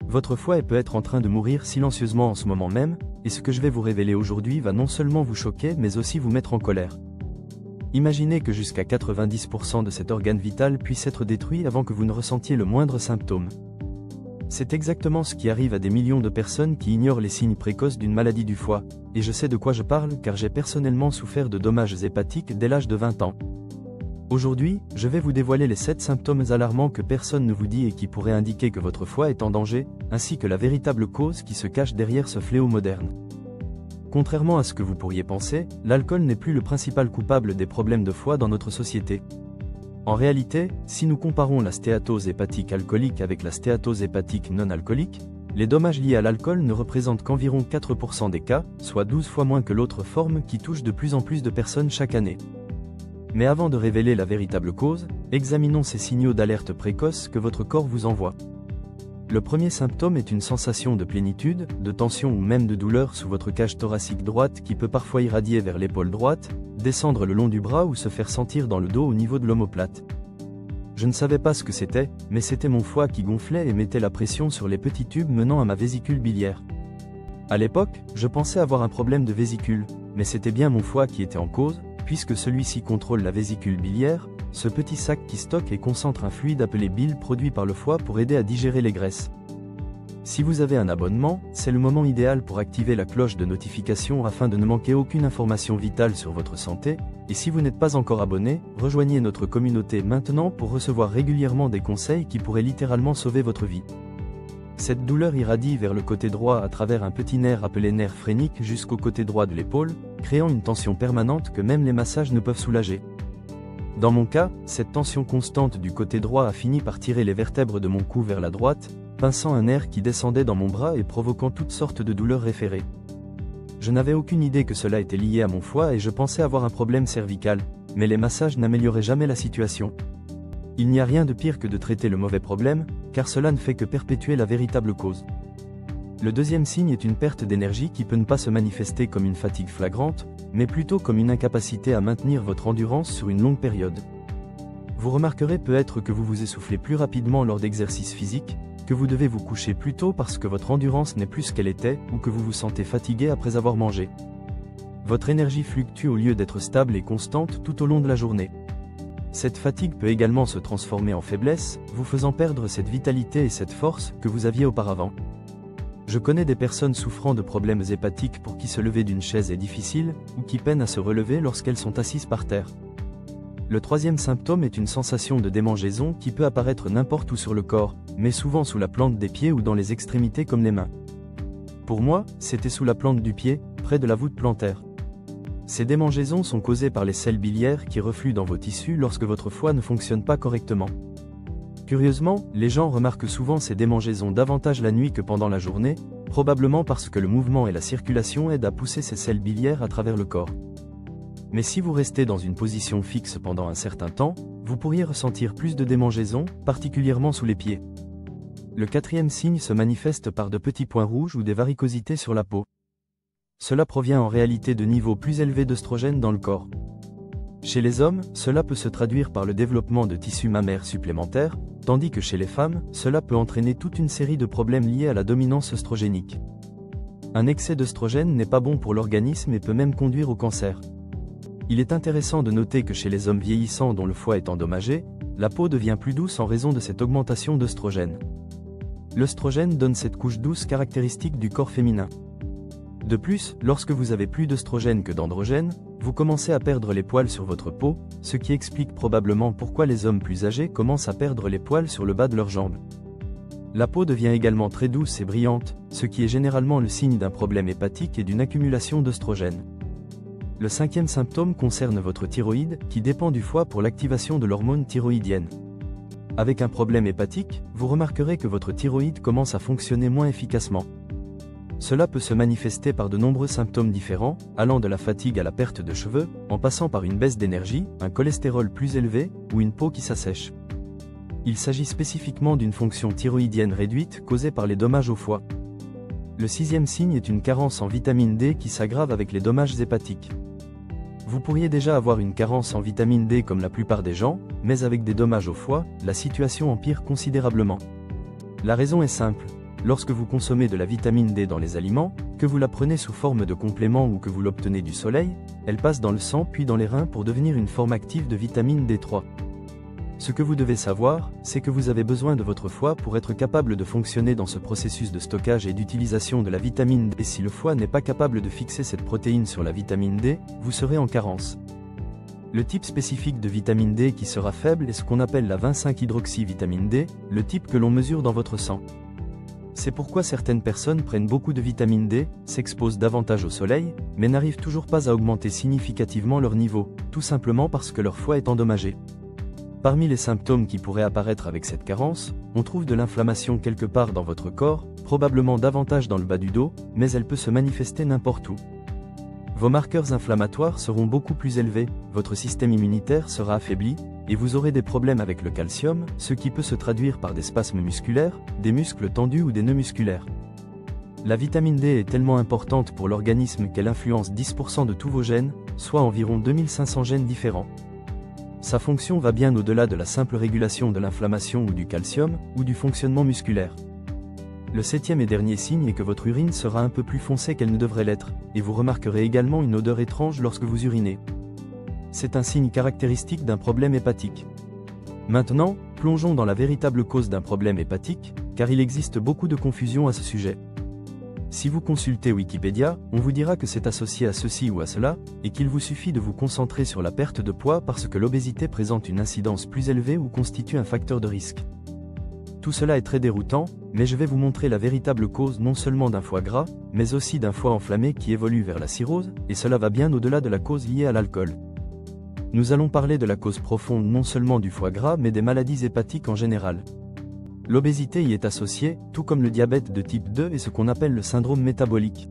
Votre foie peut être en train de mourir silencieusement en ce moment même, et ce que je vais vous révéler aujourd'hui va non seulement vous choquer mais aussi vous mettre en colère. Imaginez que jusqu'à 90% de cet organe vital puisse être détruit avant que vous ne ressentiez le moindre symptôme. C'est exactement ce qui arrive à des millions de personnes qui ignorent les signes précoces d'une maladie du foie, et je sais de quoi je parle car j'ai personnellement souffert de dommages hépatiques dès l'âge de 20 ans. Aujourd'hui, je vais vous dévoiler les 7 symptômes alarmants que personne ne vous dit et qui pourraient indiquer que votre foie est en danger, ainsi que la véritable cause qui se cache derrière ce fléau moderne. Contrairement à ce que vous pourriez penser, l'alcool n'est plus le principal coupable des problèmes de foie dans notre société. En réalité, si nous comparons la stéatose hépatique alcoolique avec la stéatose hépatique non alcoolique, les dommages liés à l'alcool ne représentent qu'environ 4% des cas, soit 12 fois moins que l'autre forme qui touche de plus en plus de personnes chaque année. Mais avant de révéler la véritable cause, examinons ces signaux d'alerte précoce que votre corps vous envoie. Le premier symptôme est une sensation de plénitude, de tension ou même de douleur sous votre cage thoracique droite qui peut parfois irradier vers l'épaule droite, descendre le long du bras ou se faire sentir dans le dos au niveau de l'omoplate. Je ne savais pas ce que c'était, mais c'était mon foie qui gonflait et mettait la pression sur les petits tubes menant à ma vésicule biliaire. À l'époque, je pensais avoir un problème de vésicule, mais c'était bien mon foie qui était en cause, puisque celui-ci contrôle la vésicule biliaire, ce petit sac qui stocke et concentre un fluide appelé bile produit par le foie pour aider à digérer les graisses. Si vous avez un abonnement, c'est le moment idéal pour activer la cloche de notification afin de ne manquer aucune information vitale sur votre santé, et si vous n'êtes pas encore abonné, rejoignez notre communauté maintenant pour recevoir régulièrement des conseils qui pourraient littéralement sauver votre vie. Cette douleur irradie vers le côté droit à travers un petit nerf appelé nerf phrénique jusqu'au côté droit de l'épaule, créant une tension permanente que même les massages ne peuvent soulager. Dans mon cas, cette tension constante du côté droit a fini par tirer les vertèbres de mon cou vers la droite, pinçant un nerf qui descendait dans mon bras et provoquant toutes sortes de douleurs référées. Je n'avais aucune idée que cela était lié à mon foie et je pensais avoir un problème cervical, mais les massages n'amélioraient jamais la situation. Il n'y a rien de pire que de traiter le mauvais problème, car cela ne fait que perpétuer la véritable cause. Le deuxième signe est une perte d'énergie qui peut ne pas se manifester comme une fatigue flagrante, mais plutôt comme une incapacité à maintenir votre endurance sur une longue période. Vous remarquerez peut-être que vous vous essoufflez plus rapidement lors d'exercices physiques, que vous devez vous coucher plus tôt parce que votre endurance n'est plus ce qu'elle était, ou que vous vous sentez fatigué après avoir mangé. Votre énergie fluctue au lieu d'être stable et constante tout au long de la journée. Cette fatigue peut également se transformer en faiblesse, vous faisant perdre cette vitalité et cette force que vous aviez auparavant. Je connais des personnes souffrant de problèmes hépatiques pour qui se lever d'une chaise est difficile, ou qui peinent à se relever lorsqu'elles sont assises par terre. Le troisième symptôme est une sensation de démangeaison qui peut apparaître n'importe où sur le corps, mais souvent sous la plante des pieds ou dans les extrémités comme les mains. Pour moi, c'était sous la plante du pied, près de la voûte plantaire. Ces démangeaisons sont causées par les sels biliaires qui refluent dans vos tissus lorsque votre foie ne fonctionne pas correctement. Curieusement, les gens remarquent souvent ces démangeaisons davantage la nuit que pendant la journée, probablement parce que le mouvement et la circulation aident à pousser ces sels biliaires à travers le corps. Mais si vous restez dans une position fixe pendant un certain temps, vous pourriez ressentir plus de démangeaisons, particulièrement sous les pieds. Le quatrième signe se manifeste par de petits points rouges ou des varicosités sur la peau. Cela provient en réalité de niveaux plus élevés d'œstrogène dans le corps. Chez les hommes, cela peut se traduire par le développement de tissus mammaires supplémentaires, tandis que chez les femmes, cela peut entraîner toute une série de problèmes liés à la dominance œstrogénique. Un excès d'œstrogène n'est pas bon pour l'organisme et peut même conduire au cancer. Il est intéressant de noter que chez les hommes vieillissants dont le foie est endommagé, la peau devient plus douce en raison de cette augmentation d'œstrogène. L'œstrogène donne cette couche douce caractéristique du corps féminin. De plus, lorsque vous avez plus d'œstrogène que d'androgène, vous commencez à perdre les poils sur votre peau, ce qui explique probablement pourquoi les hommes plus âgés commencent à perdre les poils sur le bas de leurs jambes. La peau devient également très douce et brillante, ce qui est généralement le signe d'un problème hépatique et d'une accumulation d'œstrogène. Le cinquième symptôme concerne votre thyroïde, qui dépend du foie pour l'activation de l'hormone thyroïdienne. Avec un problème hépatique, vous remarquerez que votre thyroïde commence à fonctionner moins efficacement. Cela peut se manifester par de nombreux symptômes différents, allant de la fatigue à la perte de cheveux, en passant par une baisse d'énergie, un cholestérol plus élevé, ou une peau qui s'assèche. Il s'agit spécifiquement d'une fonction thyroïdienne réduite causée par les dommages au foie. Le sixième signe est une carence en vitamine D qui s'aggrave avec les dommages hépatiques. Vous pourriez déjà avoir une carence en vitamine D comme la plupart des gens, mais avec des dommages au foie, la situation empire considérablement. La raison est simple. Lorsque vous consommez de la vitamine D dans les aliments, que vous la prenez sous forme de complément ou que vous l'obtenez du soleil, elle passe dans le sang puis dans les reins pour devenir une forme active de vitamine D3. Ce que vous devez savoir, c'est que vous avez besoin de votre foie pour être capable de fonctionner dans ce processus de stockage et d'utilisation de la vitamine D. Et si le foie n'est pas capable de fixer cette protéine sur la vitamine D, vous serez en carence. Le type spécifique de vitamine D qui sera faible est ce qu'on appelle la 25-hydroxyvitamine D, le type que l'on mesure dans votre sang. C'est pourquoi certaines personnes prennent beaucoup de vitamine D, s'exposent davantage au soleil, mais n'arrivent toujours pas à augmenter significativement leur niveau, tout simplement parce que leur foie est endommagé. Parmi les symptômes qui pourraient apparaître avec cette carence, on trouve de l'inflammation quelque part dans votre corps, probablement davantage dans le bas du dos, mais elle peut se manifester n'importe où. Vos marqueurs inflammatoires seront beaucoup plus élevés, votre système immunitaire sera affaibli, et vous aurez des problèmes avec le calcium, ce qui peut se traduire par des spasmes musculaires, des muscles tendus ou des nœuds musculaires. La vitamine D est tellement importante pour l'organisme qu'elle influence 10% de tous vos gènes, soit environ 2500 gènes différents. Sa fonction va bien au-delà de la simple régulation de l'inflammation ou du calcium, ou du fonctionnement musculaire. Le 7e et dernier signe est que votre urine sera un peu plus foncée qu'elle ne devrait l'être, et vous remarquerez également une odeur étrange lorsque vous urinez. C'est un signe caractéristique d'un problème hépatique. Maintenant, plongeons dans la véritable cause d'un problème hépatique, car il existe beaucoup de confusion à ce sujet. Si vous consultez Wikipédia, on vous dira que c'est associé à ceci ou à cela, et qu'il vous suffit de vous concentrer sur la perte de poids parce que l'obésité présente une incidence plus élevée ou constitue un facteur de risque. Tout cela est très déroutant, mais je vais vous montrer la véritable cause non seulement d'un foie gras, mais aussi d'un foie enflammé qui évolue vers la cirrhose, et cela va bien au-delà de la cause liée à l'alcool. Nous allons parler de la cause profonde non seulement du foie gras mais des maladies hépatiques en général. L'obésité y est associée, tout comme le diabète de type 2 et ce qu'on appelle le syndrome métabolique.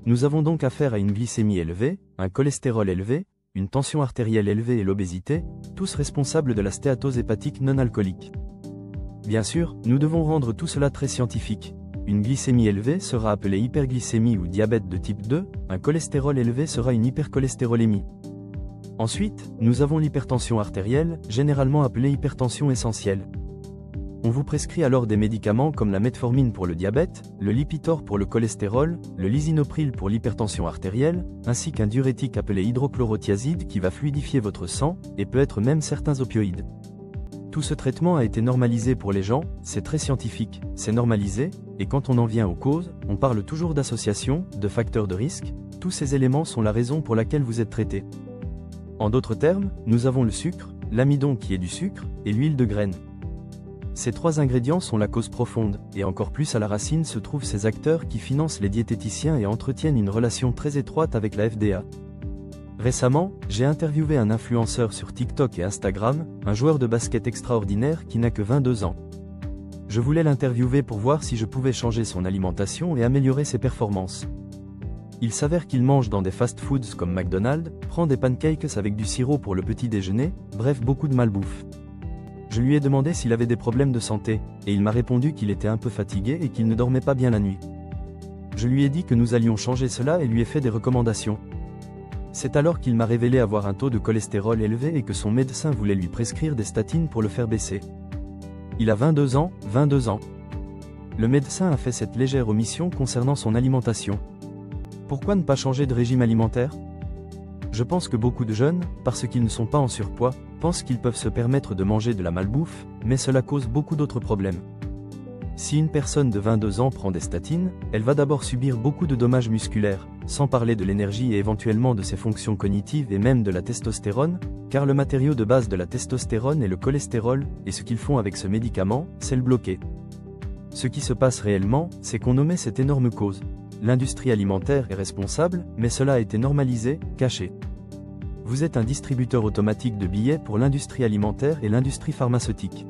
Nous avons donc affaire à une glycémie élevée, un cholestérol élevé, une tension artérielle élevée et l'obésité, tous responsables de la stéatose hépatique non alcoolique. Bien sûr, nous devons rendre tout cela très scientifique. Une glycémie élevée sera appelée hyperglycémie ou diabète de type 2, un cholestérol élevé sera une hypercholestérolémie. Ensuite, nous avons l'hypertension artérielle, généralement appelée hypertension essentielle. On vous prescrit alors des médicaments comme la metformine pour le diabète, le Lipitor pour le cholestérol, le lisinopril pour l'hypertension artérielle, ainsi qu'un diurétique appelé hydrochlorothiazide qui va fluidifier votre sang, et peut être même certains opioïdes. Tout ce traitement a été normalisé pour les gens, c'est très scientifique, c'est normalisé, et quand on en vient aux causes, on parle toujours d'association, de facteurs de risque, tous ces éléments sont la raison pour laquelle vous êtes traité. En d'autres termes, nous avons le sucre, l'amidon qui est du sucre, et l'huile de graine. Ces trois ingrédients sont la cause profonde, et encore plus à la racine se trouvent ces acteurs qui financent les diététiciens et entretiennent une relation très étroite avec la FDA. Récemment, j'ai interviewé un influenceur sur TikTok et Instagram, un joueur de basket extraordinaire qui n'a que 22 ans. Je voulais l'interviewer pour voir si je pouvais changer son alimentation et améliorer ses performances. Il s'avère qu'il mange dans des fast-foods comme McDonald's, prend des pancakes avec du sirop pour le petit déjeuner, bref beaucoup de malbouffe. Je lui ai demandé s'il avait des problèmes de santé, et il m'a répondu qu'il était un peu fatigué et qu'il ne dormait pas bien la nuit. Je lui ai dit que nous allions changer cela et lui ai fait des recommandations. C'est alors qu'il m'a révélé avoir un taux de cholestérol élevé et que son médecin voulait lui prescrire des statines pour le faire baisser. Il a 22 ans. Le médecin a fait cette légère omission concernant son alimentation. Pourquoi ne pas changer de régime alimentaire ? Je pense que beaucoup de jeunes, parce qu'ils ne sont pas en surpoids, pensent qu'ils peuvent se permettre de manger de la malbouffe, mais cela cause beaucoup d'autres problèmes. Si une personne de 22 ans prend des statines, elle va d'abord subir beaucoup de dommages musculaires, sans parler de l'énergie et éventuellement de ses fonctions cognitives et même de la testostérone, car le matériau de base de la testostérone est le cholestérol, et ce qu'ils font avec ce médicament, c'est le bloquer. Ce qui se passe réellement, c'est qu'on omet cette énorme cause. L'industrie alimentaire est responsable, mais cela a été normalisé, caché. Vous êtes un distributeur automatique de billets pour l'industrie alimentaire et l'industrie pharmaceutique.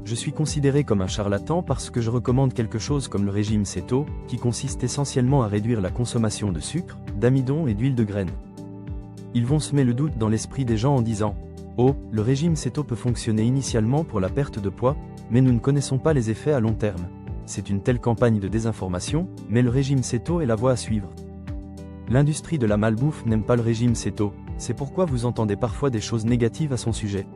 Je suis considéré comme un charlatan parce que je recommande quelque chose comme le régime Céto, qui consiste essentiellement à réduire la consommation de sucre, d'amidon et d'huile de graine. Ils vont semer le doute dans l'esprit des gens en disant « Oh, le régime Céto peut fonctionner initialement pour la perte de poids, mais nous ne connaissons pas les effets à long terme. » C'est une telle campagne de désinformation, mais le régime Céto est la voie à suivre. L'industrie de la malbouffe n'aime pas le régime Céto, c'est pourquoi vous entendez parfois des choses négatives à son sujet.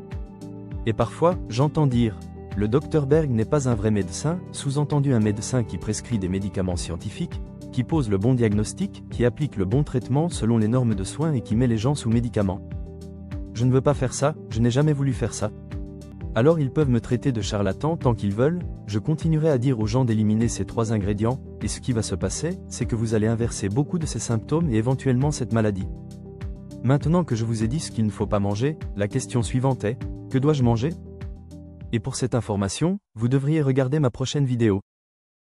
Et parfois, j'entends dire Le Dr Berg n'est pas un vrai médecin, sous-entendu un médecin qui prescrit des médicaments scientifiques, qui pose le bon diagnostic, qui applique le bon traitement selon les normes de soins et qui met les gens sous médicaments. Je ne veux pas faire ça, je n'ai jamais voulu faire ça. Alors ils peuvent me traiter de charlatan tant qu'ils veulent, je continuerai à dire aux gens d'éliminer ces 3 ingrédients, et ce qui va se passer, c'est que vous allez inverser beaucoup de ces symptômes et éventuellement cette maladie. Maintenant que je vous ai dit ce qu'il ne faut pas manger, la question suivante est, que dois-je manger? Et pour cette information, vous devriez regarder ma prochaine vidéo.